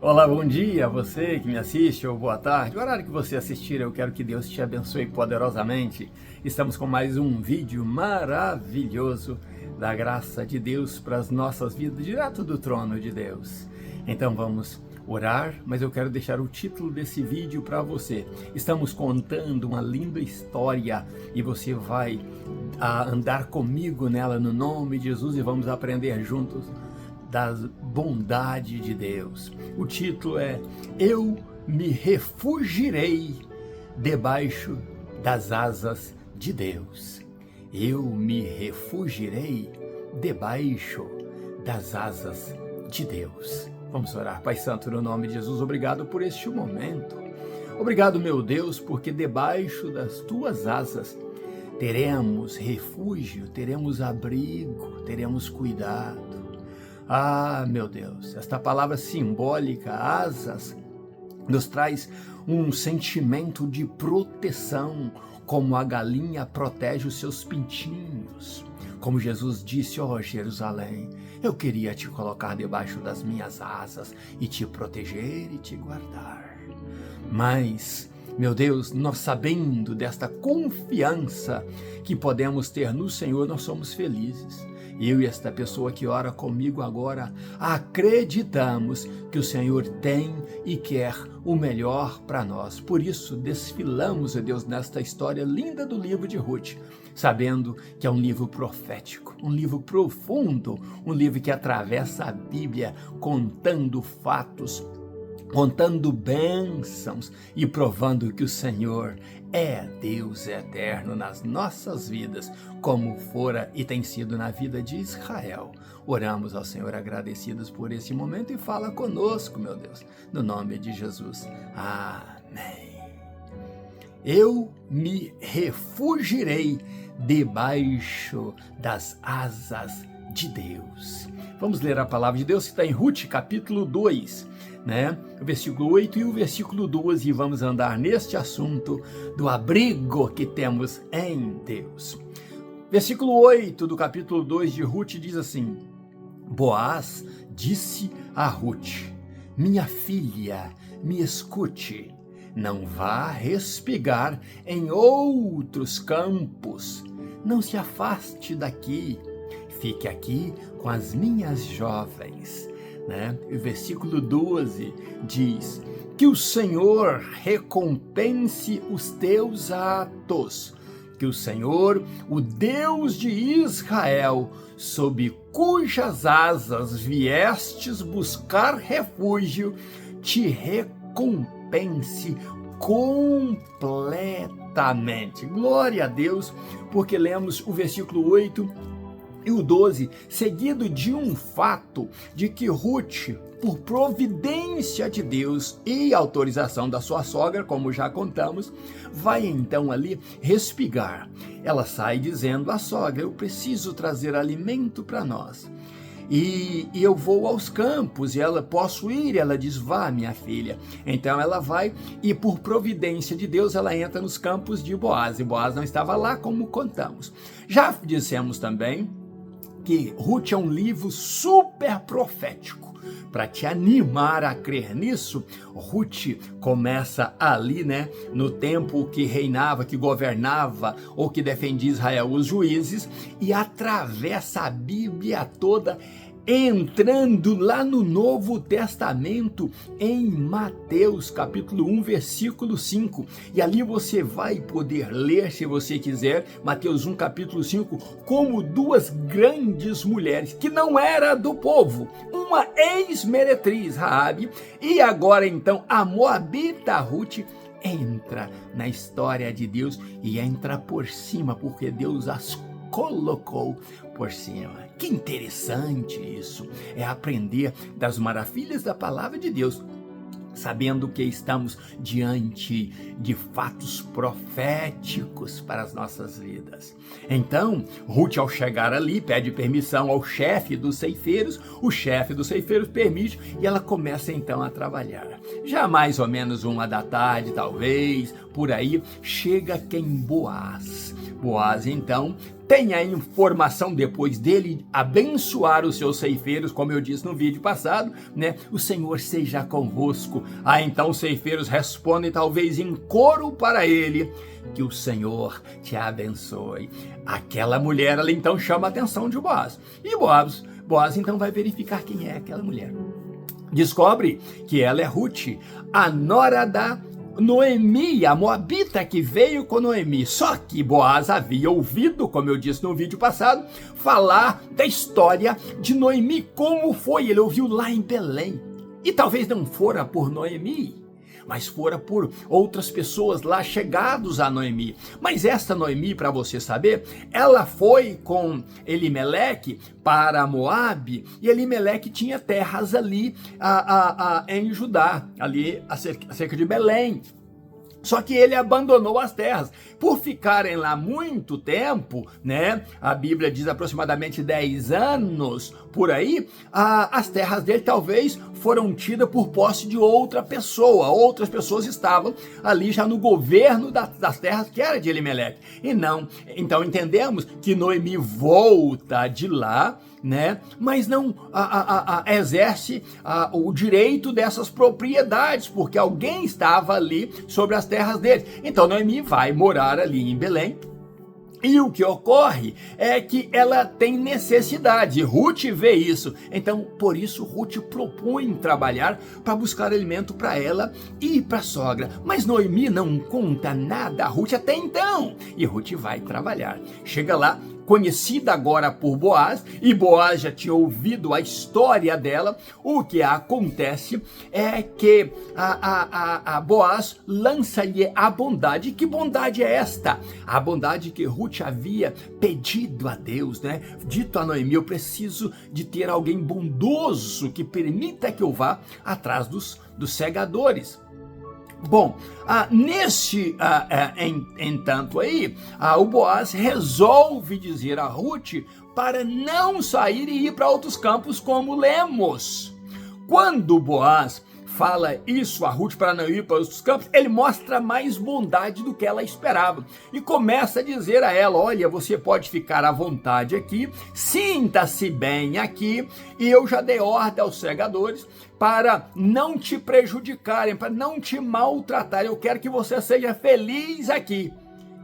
Olá, bom dia a você que me assiste, ou boa tarde. O horário que você assistir, eu quero que Deus te abençoe poderosamente. Estamos com mais um vídeo maravilhoso da graça de Deus para as nossas vidas, direto do trono de Deus. Então vamos orar, mas eu quero deixar o título desse vídeo para você. Estamos contando uma linda história e você vai andar comigo nela no nome de Jesus e vamos aprender juntos da bondade de Deus. O título é Eu me refugiarei debaixo das asas de Deus. Eu me refugiarei debaixo das asas de Deus. Vamos orar. Pai Santo, no nome de Jesus, obrigado por este momento. Obrigado, meu Deus, porque debaixo das tuas asas teremos refúgio, teremos abrigo, teremos cuidado. Ah, meu Deus, esta palavra simbólica, asas, nos traz um sentimento de proteção, como a galinha protege os seus pintinhos. Como Jesus disse, ó Jerusalém, eu queria te colocar debaixo das minhas asas e te proteger e te guardar. Mas, meu Deus, nós sabendo desta confiança que podemos ter no Senhor, nós somos felizes. Eu e esta pessoa que ora comigo agora acreditamos que o Senhor tem e quer o melhor para nós. Por isso, desfilamos, ó Deus, nesta história linda do livro de Ruth, sabendo que é um livro profético, um livro profundo, um livro que atravessa a Bíblia, contando fatos, contando bênçãos e provando que o Senhor é Deus eterno nas nossas vidas, como fora e tem sido na vida de Israel. Oramos ao Senhor agradecidos por esse momento e fala conosco, meu Deus, no nome de Jesus. Amém. Eu me refugiarei debaixo das asas de Deus. Vamos ler a palavra de Deus que está em Ruth, capítulo 2, o versículo 8 e o versículo 12, e vamos andar neste assunto do abrigo que temos em Deus. Versículo 8 do capítulo 2 de Ruth diz assim: Boaz disse a Ruth, minha filha, me escute, não vá respigar em outros campos, não se afaste daqui, fique aqui com as minhas jovens. O versículo 12 diz, que o Senhor recompense os teus atos, que o Senhor, o Deus de Israel, sob cujas asas viestes buscar refúgio, te recompense completamente. Glória a Deus, porque lemos o versículo 8 e o 12, seguido de um fato de que Ruth, por providência de Deus e autorização da sua sogra, como já contamos, vai então ali respigar. Ela sai dizendo à sogra, eu preciso trazer alimento para nós. E eu vou aos campos, e ela, posso ir? Ela diz, vá, minha filha. Então ela vai, e por providência de Deus, ela entra nos campos de Boaz, e Boaz não estava lá, como contamos. Já dissemos também que Ruth é um livro super profético. Para te animar a crer nisso, Ruth começa ali, no tempo que reinava, que governava ou que defendia Israel, os juízes, e atravessa a Bíblia toda, entrando lá no Novo Testamento, em Mateus, capítulo 1, versículo 5. E ali você vai poder ler, se você quiser, Mateus 1, capítulo 5, como duas grandes mulheres, que não era do povo, uma ex-meretriz, Raabe, e agora então a moabita Ruth, entra na história de Deus e entra por cima, porque Deus as colocou por cima. Que interessante isso, é aprender das maravilhas da palavra de Deus, sabendo que estamos diante de fatos proféticos para as nossas vidas. Então, Ruth, ao chegar ali, pede permissão ao chefe dos ceifeiros, o chefe dos ceifeiros permite e ela começa então a trabalhar. Já mais ou menos 1 da tarde, talvez, por aí, chega quem? Boaz. Boaz, então, tem a informação depois dele abençoar os seus ceifeiros, como eu disse no vídeo passado, né? O Senhor seja convosco. Então os ceifeiros respondem, talvez em coro para ele, que o Senhor te abençoe. Aquela mulher, ela então chama a atenção de Boaz. E Boaz então vai verificar quem é aquela mulher. Descobre que ela é Ruth, a nora da Noemi, a moabita que veio com Noemi. Só que Boaz havia ouvido, como eu disse no vídeo passado, falar da história de Noemi, como foi. Ele ouviu lá em Belém. E talvez não fora por Noemi, mas fora por outras pessoas lá chegados a Noemi. Mas esta Noemi, para você saber, ela foi com Elimeleque para Moabe, e Elimeleque tinha terras ali em Judá, ali cerca de Belém. Só que ele abandonou as terras. Por ficarem lá muito tempo, né? A Bíblia diz aproximadamente 10 anos, por aí, as terras dele talvez foram tidas por posse de outra pessoa. Outras pessoas estavam ali já no governo das terras que era de Elimeleque. E não, então entendemos que Noemi volta de lá, né? Mas não exerce o direito dessas propriedades, porque alguém estava ali sobre as terras dele. Então Noemi vai morar ali em Belém. E o que ocorre é que ela tem necessidade. Ruth vê isso. Então, por isso, Ruth propõe trabalhar para buscar alimento para ela e para a sogra. Mas Noemi não conta nada a Ruth até então. E Ruth vai trabalhar. Chega lá, conhecida agora por Boaz, e Boaz já tinha ouvido a história dela. O que acontece é que a Boaz lança-lhe a bondade. Que bondade é esta? A bondade que Ruth havia pedido a Deus, né? Dito a Noemi, eu preciso de ter alguém bondoso que permita que eu vá atrás dos segadores. Bom, entanto aí, o Boaz resolve dizer a Ruth para não sair e ir para outros campos, como lemos. Quando Boaz fala isso a Ruth para não ir para outros campos, ele mostra mais bondade do que ela esperava. E começa a dizer a ela, olha, você pode ficar à vontade aqui, sinta-se bem aqui, e eu já dei ordem aos segadores para não te prejudicarem, para não te maltratarem. Eu quero que você seja feliz aqui.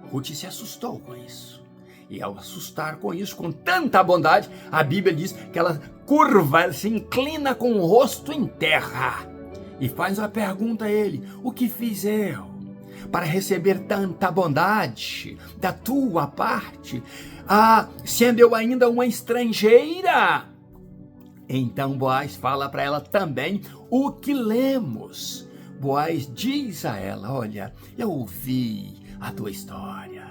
Ruth se assustou com isso. E ao assustar com isso, com tanta bondade, a Bíblia diz que ela curva, ela se inclina com o rosto em terra e faz uma pergunta a ele: o que fiz eu para receber tanta bondade da tua parte, sendo eu ainda uma estrangeira? Então Boaz fala para ela também o que lemos. Boaz diz a ela, olha, eu ouvi a tua história,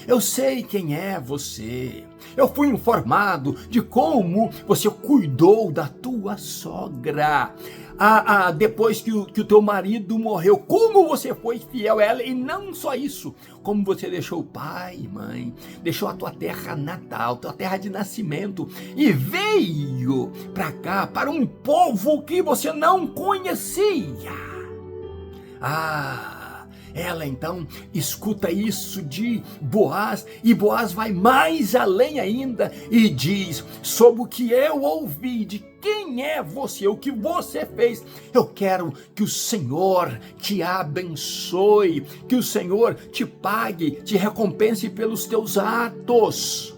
eu sei quem é você, eu fui informado de como você cuidou da tua sogra, depois que o teu marido morreu, como você foi fiel a ela, e não só isso, como você deixou pai e mãe, deixou a tua terra natal, tua terra de nascimento, e veio para cá, para um povo que você não conhecia. Ela então escuta isso de Boaz, e Boaz vai mais além ainda e diz, sobre o que eu ouvi de quem é você, o que você fez, eu quero que o Senhor te abençoe, que o Senhor te pague, te recompense pelos teus atos.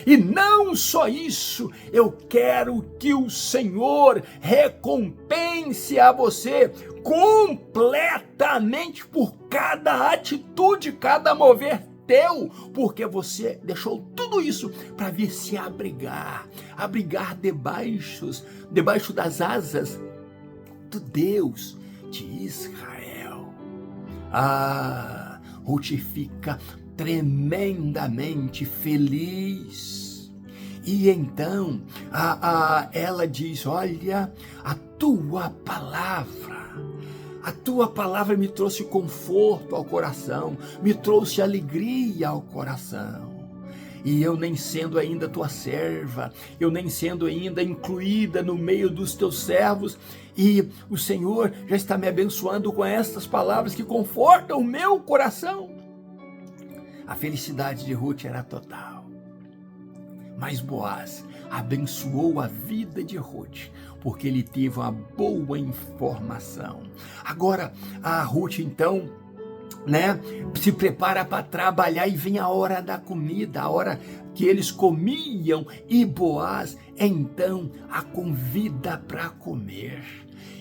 E não só isso, eu quero que o Senhor recompense a você completamente por cada atitude, cada mover teu, porque você deixou tudo isso para vir se abrigar debaixo das asas do Deus de Israel. Ruth fica tremendamente feliz. E então ela diz, olha, a tua palavra me trouxe conforto ao coração, me trouxe alegria ao coração. E eu nem sendo ainda tua serva, eu nem sendo ainda incluída no meio dos teus servos, e o Senhor já está me abençoando com estas palavras que confortam o meu coração. A felicidade de Ruth era total. Mas Boaz abençoou a vida de Ruth, porque ele teve uma boa informação. Agora, a Ruth, então, se prepara para trabalhar e vem a hora da comida, a hora que eles comiam, e Boaz, então, a convida para comer.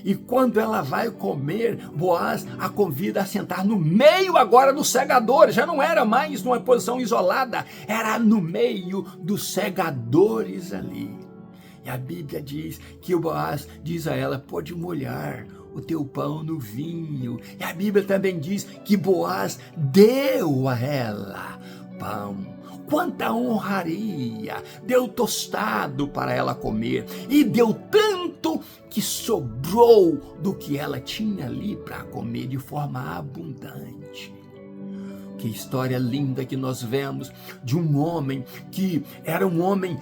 E quando ela vai comer, Boaz a convida a sentar no meio agora dos segadores. Já não era mais numa posição isolada, era no meio dos segadores ali. E a Bíblia diz que o Boaz diz a ela: pode molhar o teu pão no vinho. E a Bíblia também diz que Boaz deu a ela pão. Quanta honraria! Deu tostado para ela comer, e deu tanto que sobrou do que ela tinha ali para comer de forma abundante. Que história linda que nós vemos de um homem que era um homem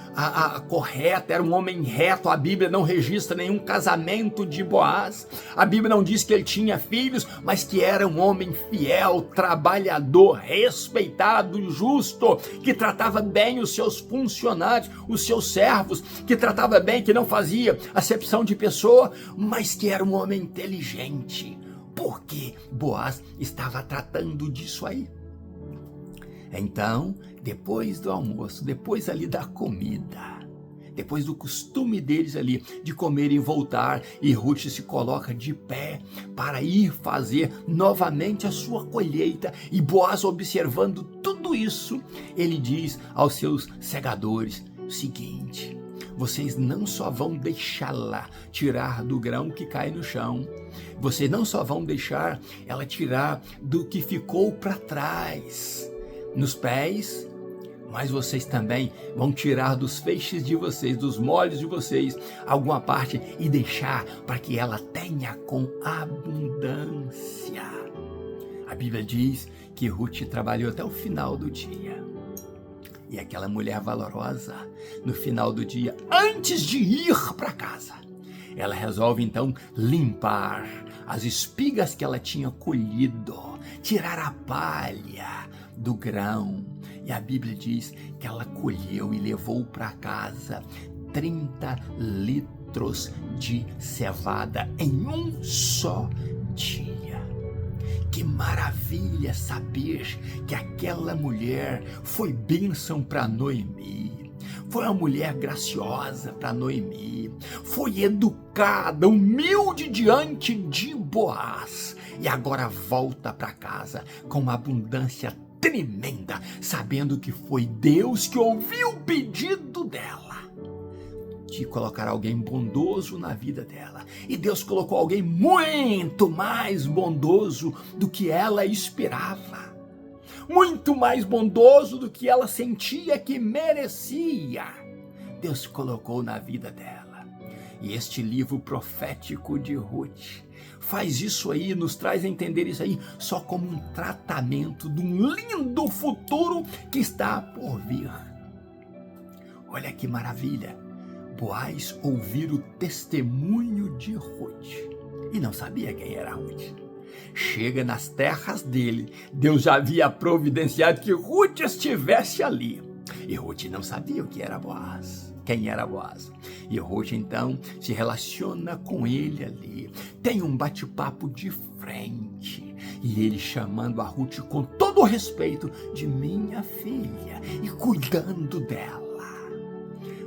correto, era um homem reto. A Bíblia não registra nenhum casamento de Boaz. A Bíblia não diz que ele tinha filhos, mas que era um homem fiel, trabalhador, respeitado, justo, que tratava bem os seus funcionários, os seus servos, que tratava bem, que não fazia acepção de pessoa, mas que era um homem inteligente. Porque Boaz estava tratando disso aí. Então, depois do almoço, depois ali da comida, depois do costume deles ali de comer e voltar, e Ruth se coloca de pé para ir fazer novamente a sua colheita, e Boaz, observando tudo isso, ele diz aos seus segadores o seguinte: vocês não só vão deixá-la tirar do grão que cai no chão, vocês não só vão deixar ela tirar do que ficou para trás nos pés, mas vocês também vão tirar dos feixes de vocês, dos molhos de vocês, alguma parte e deixar para que ela tenha com abundância. A Bíblia diz que Ruth trabalhou até o final do dia. E aquela mulher valorosa, no final do dia, antes de ir para casa, ela resolve então limpar as espigas que ela tinha colhido, tirar a palha do grão. E a Bíblia diz que ela colheu e levou para casa 30 litros de cevada em um só dia. Que maravilha saber que aquela mulher foi bênção para Noemi. Foi uma mulher graciosa para Noemi. Foi educada, humilde diante de Boaz. E agora volta para casa com uma abundância tremenda, sabendo que foi Deus que ouviu o pedido dela de colocar alguém bondoso na vida dela. E Deus colocou alguém muito mais bondoso do que ela esperava. Muito mais bondoso do que ela sentia que merecia. Deus colocou na vida dela. E este livro profético de Ruth faz isso aí, nos traz a entender isso aí só como um tratamento de um lindo futuro que está por vir. Olha que maravilha! Boaz ouvir o testemunho de Ruth e não sabia quem era Ruth. Chega nas terras dele, Deus já havia providenciado que Ruth estivesse ali. E Ruth não sabia o que era Boaz, quem era Boaz. E Ruth então se relaciona com ele ali, tem um bate-papo de frente, e ele chamando a Ruth com todo o respeito de minha filha e cuidando dela.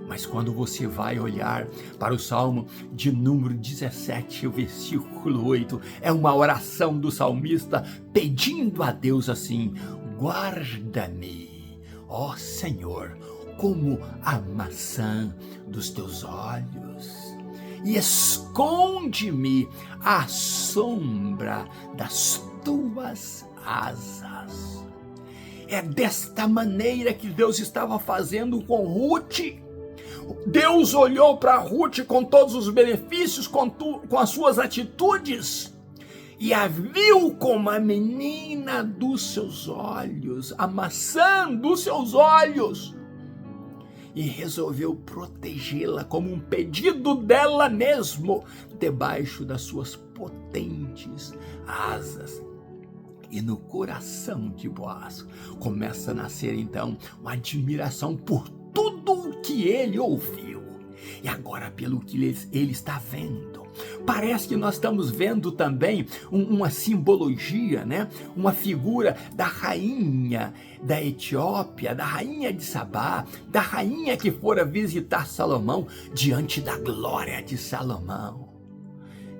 Mas quando você vai olhar para o Salmo de número 17, o versículo 8, é uma oração do salmista pedindo a Deus assim: guarda-me, ó Senhor, como a maçã dos teus olhos, e esconde-me à sombra das tuas asas. É desta maneira que Deus estava fazendo com Ruth. Deus olhou para Ruth com todos os benefícios, com as suas atitudes, e a viu como a menina dos seus olhos, a maçã dos seus olhos, e resolveu protegê-la como um pedido dela mesmo, debaixo das suas potentes asas. E no coração de Boaz começa a nascer então uma admiração por tudo que ele ouviu. E agora, pelo que ele está vendo, parece que nós estamos vendo também uma simbologia, né? Uma figura da rainha da Etiópia, da rainha de Sabá, da rainha que fora visitar Salomão diante da glória de Salomão,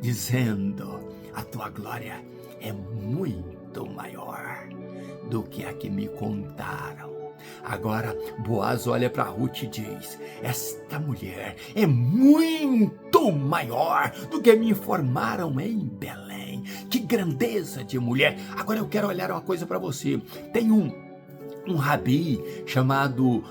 dizendo: a tua glória é muito maior do que a que me contaram. Agora Boaz olha para Ruth e diz: esta mulher é muito maior do que me informaram em Belém. Que grandeza de mulher! Agora eu quero olhar uma coisa para você. Tem um rabi chamado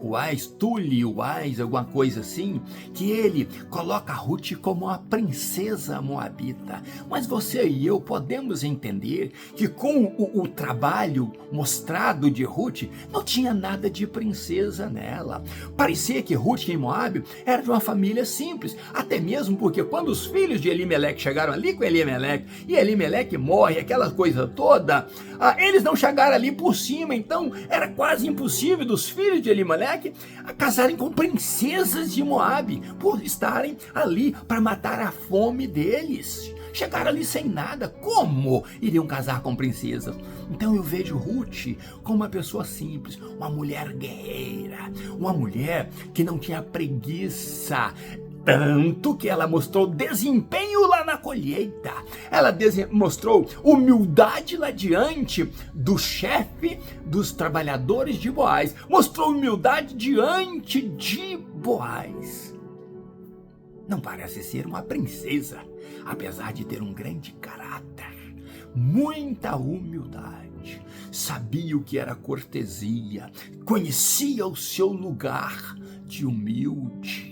Uais, Tuli Uais, alguma coisa assim, que ele coloca Ruth como uma princesa moabita. Mas você e eu podemos entender que com o trabalho mostrado de Ruth, não tinha nada de princesa nela. Parecia que Ruth em Moabe era de uma família simples, até mesmo porque quando os filhos de Elimeleque chegaram ali com Elimeleque, e Elimeleque morre, aquela coisa toda, eles não chegaram ali por cima. Então era quase impossível dos filhos de Elimeleque casarem com princesas de Moabe, por estarem ali para matar a fome deles. Chegaram ali sem nada, como iriam casar com princesas? Então eu vejo Ruth como uma pessoa simples, uma mulher guerreira, uma mulher que não tinha preguiça, tanto que ela mostrou desempenho lá na colheita. Ela mostrou humildade lá diante do chefe dos trabalhadores de Boaz. Mostrou humildade diante de Boaz. Não parece ser uma princesa, apesar de ter um grande caráter, muita humildade. Sabia o que era cortesia, conhecia o seu lugar de humilde.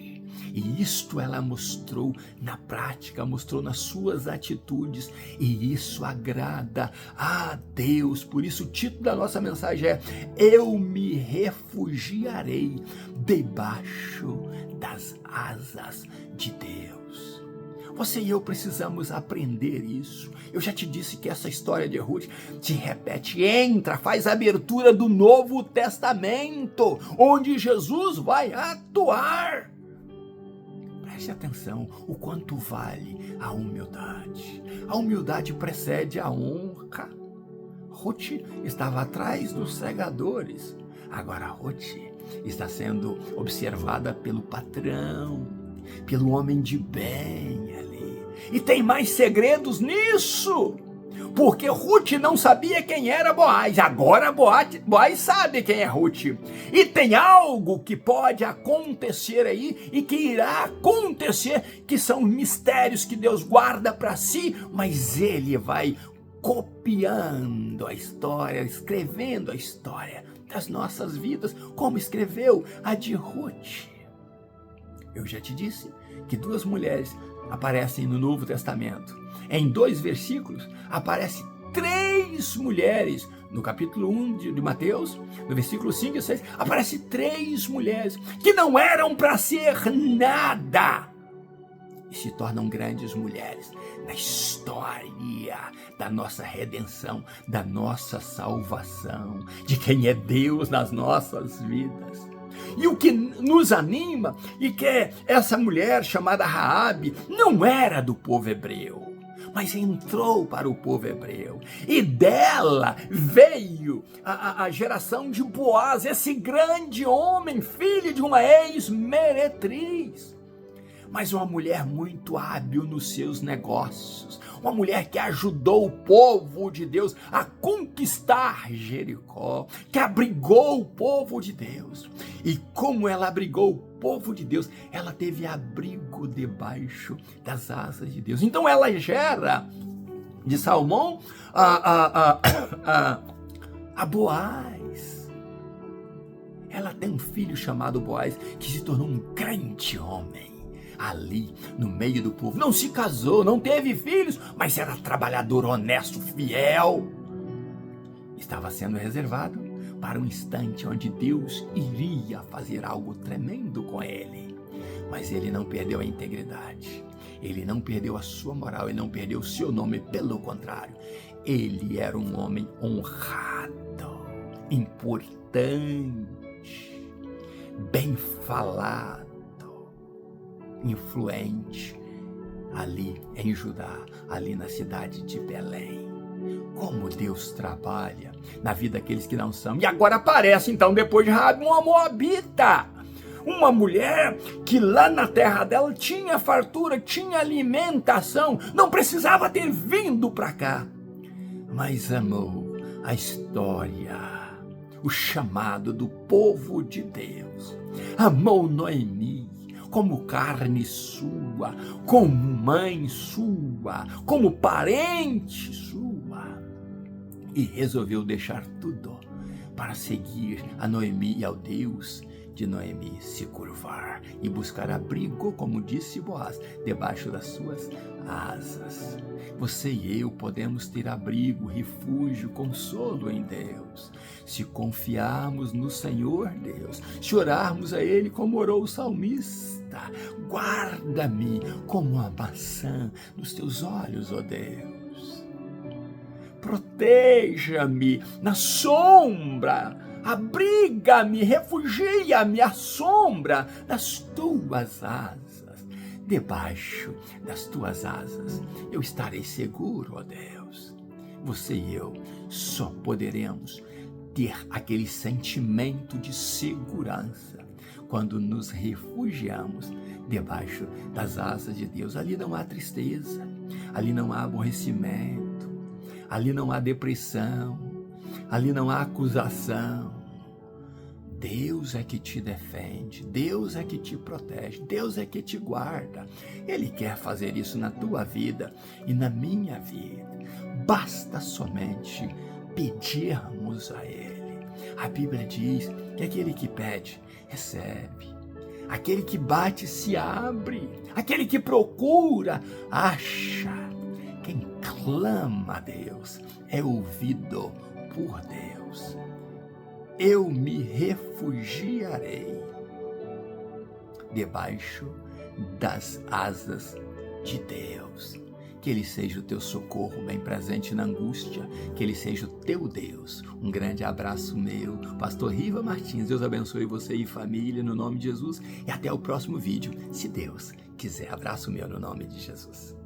E isto ela mostrou na prática, mostrou nas suas atitudes, e isso agrada a Deus. Por isso o título da nossa mensagem é: eu me refugiarei debaixo das asas de Deus. Você e eu precisamos aprender isso. Eu já te disse que essa história de Ruth se repete, faz a abertura do Novo Testamento, onde Jesus vai atuar. Preste atenção o quanto vale a humildade. A humildade precede a honra. Ruth estava atrás dos segadores. Agora Ruth está sendo observada pelo patrão, pelo homem de bem ali. E tem mais segredos nisso, porque Ruth não sabia quem era Boaz. Agora Boaz sabe quem é Ruth. E tem algo que pode acontecer aí e que irá acontecer, que são mistérios que Deus guarda para si, mas ele vai copiando a história, escrevendo a história das nossas vidas, como escreveu a de Ruth. Eu já te disse que duas mulheres aparecem no Novo Testamento. Em 2 versículos, aparecem 3 mulheres. No capítulo 1 de Mateus, no versículo 5 e 6, aparecem 3 mulheres que não eram para ser nada e se tornam grandes mulheres na história da nossa redenção, da nossa salvação, de quem é Deus nas nossas vidas. E o que nos anima é que essa mulher chamada Raabe não era do povo hebreu, mas entrou para o povo hebreu. E dela veio a geração de Boaz, esse grande homem, filho de uma ex-meretriz. Mas uma mulher muito hábil nos seus negócios, uma mulher que ajudou o povo de Deus a conquistar Jericó, que abrigou o povo de Deus. E como ela abrigou o povo de Deus, ela teve abrigo debaixo das asas de Deus. Então ela gera de Salmão a Boaz. Ela tem um filho chamado Boaz, que se tornou um grande homem ali no meio do povo. Não se casou, não teve filhos, mas era trabalhador honesto, fiel. Estava sendo reservado para um instante onde Deus iria fazer algo tremendo com ele. Mas ele não perdeu a integridade, ele não perdeu a sua moral, ele não perdeu o seu nome, pelo contrário, ele era um homem honrado, importante. bem falado, influente, ali em Judá, ali na cidade de Belém. Como Deus trabalha na vida daqueles que não são. E agora aparece, então, depois de Raabe, uma moabita. Uma mulher que lá na terra dela tinha fartura, tinha alimentação, não precisava ter vindo para cá. Mas amou a história, o chamado do povo de Deus. Amou Noemi como carne sua, como mãe sua, como parente sua. E resolveu deixar tudo para seguir a Noemi e ao Deus de Noemi, se curvar e buscar abrigo, como disse Boaz, debaixo das suas asas. Você e eu podemos ter abrigo, refúgio, consolo em Deus, se confiarmos no Senhor Deus, se orarmos a Ele como orou o salmista. Guarda-me como uma maçã nos teus olhos, ó Deus. Proteja-me na sombra, abriga-me, refugia-me à sombra das tuas asas. Debaixo das tuas asas eu estarei seguro, ó Deus. Você e eu só poderemos ter aquele sentimento de segurança quando nos refugiamos debaixo das asas de Deus. Ali não há tristeza, ali não há aborrecimento, ali não há depressão, ali não há acusação. Deus é que te defende, Deus é que te protege, Deus é que te guarda. Ele quer fazer isso na tua vida e na minha vida. Basta somente pedirmos a Ele. A Bíblia diz que aquele que pede, recebe. Aquele que bate, se abre. Aquele que procura, acha. Quem clama a Deus é ouvido por Deus. Eu me refugiarei debaixo das asas de Deus. Que Ele seja o teu socorro bem presente na angústia, que Ele seja o teu Deus. Um grande abraço meu, Pastor Riva Martins. Deus abençoe você e família no nome de Jesus e até o próximo vídeo, se Deus quiser. Abraço meu no nome de Jesus.